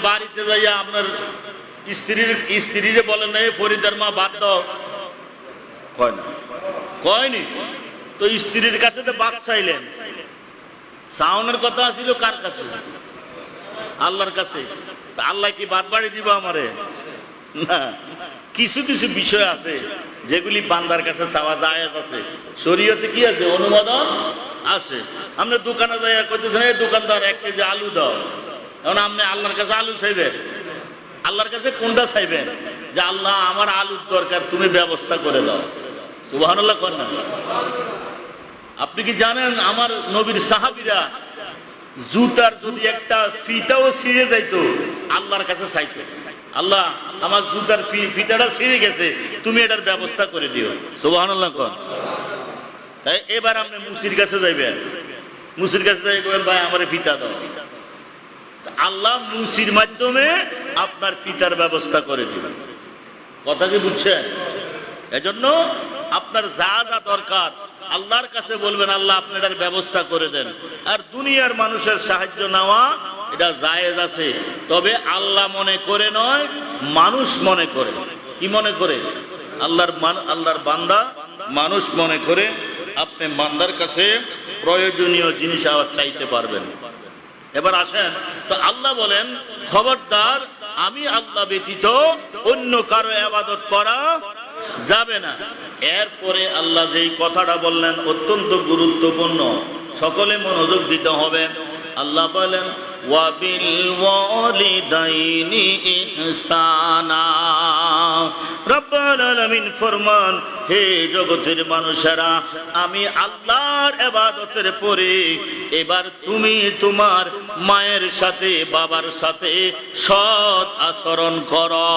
বাড়িতে যাইয়া আপনার স্ত্রীরে বলেন না ফরিদার মা বাদ দাও, কয় না, কয়নি তো স্ত্রীর কাছে তো বাদ চাইলেন, চাওনের কথা ছিল কার কাছে? আল্লাহর কাছে। আল্লাহ কি বাদ বাড়ি দিব আমারে? না, কিছু কিছু বিষয় আছে যেগুলি বান্দার কাছে চাওয়া জায়েজ আছে, শরীয়তে কি আছে, অনুমোদন আছে। আপনি দোকানে যাইয়া কইতেছেন এই দোকানদার 1 কেজি আলু দাও, এখন আপনি আল্লাহর কাছে আলু চাইবেন? আল্লাহর কাছে কোনটা চাইবেন? যে আল্লাহ আমার আলুর দরকার, তুমি ব্যবস্থা করে দাও। সুবহানাল্লাহ কোন না? আপনি কি জানেন আমার নবীর সাহাবীরা জুতার যদি একটা ফিতাও ছিঁড়ে যাইতো আল্লাহর কাছে চাইতো, আল্লাহ আমার জুতার ফিতাটা ছিঁড়ে গেছে, তুমি এটার ব্যবস্থা করে দিও। সুবহানাল্লাহ কোন? তাই এবার আপনি মুসির কাছে যাইবেন, মুসির কাছে যাই বলেন ভাই আমার ফিতা দাও, আল্লাহ মুসির মাধ্যমে আপনার ফিতার ব্যবস্থা করে দিবেন। কথা কি বুঝছেন? এজন্য আপনার যা যা দরকার আল্লাহর কাছে বলবেন, আল্লাহ আপনি এটার ব্যবস্থা করে দেন। আর দুনিয়ার মানুষের সাহায্য নেওয়া এটা জায়েজ আছে, তবে আল্লাহ মনে করে নয়, মানুষ মনে করে। কি মনে করে? আল্লাহর বান্দা মানুষ মনে করে আপনি বান্দার কাছে প্রয়োজনীয় জিনিস আবার চাইতে পারবেন। এবার আসেন তো আল্লাহ বলেন খবরদার আমি আল্লাহ ব্যতীত অন্য কারো ইবাদত করা যাবে না। এরপরে আল্লাহ যেই কথাটা বললেন অত্যন্ত গুরুত্বপূর্ণ, সকলে মনোযোগ দিতে হবে। আল্লাহ বলেন ওয়া বিল ওয়ালিদাইনি ইহসানা। রব্বুল আলামিন ফরমান, হে জগতের মানুষেরা, আমি আল্লাহর ইবাদতের পরে এবার তুমি তোমার মায়ের সাথে বাবার সাথে সৎ আচরণ করো।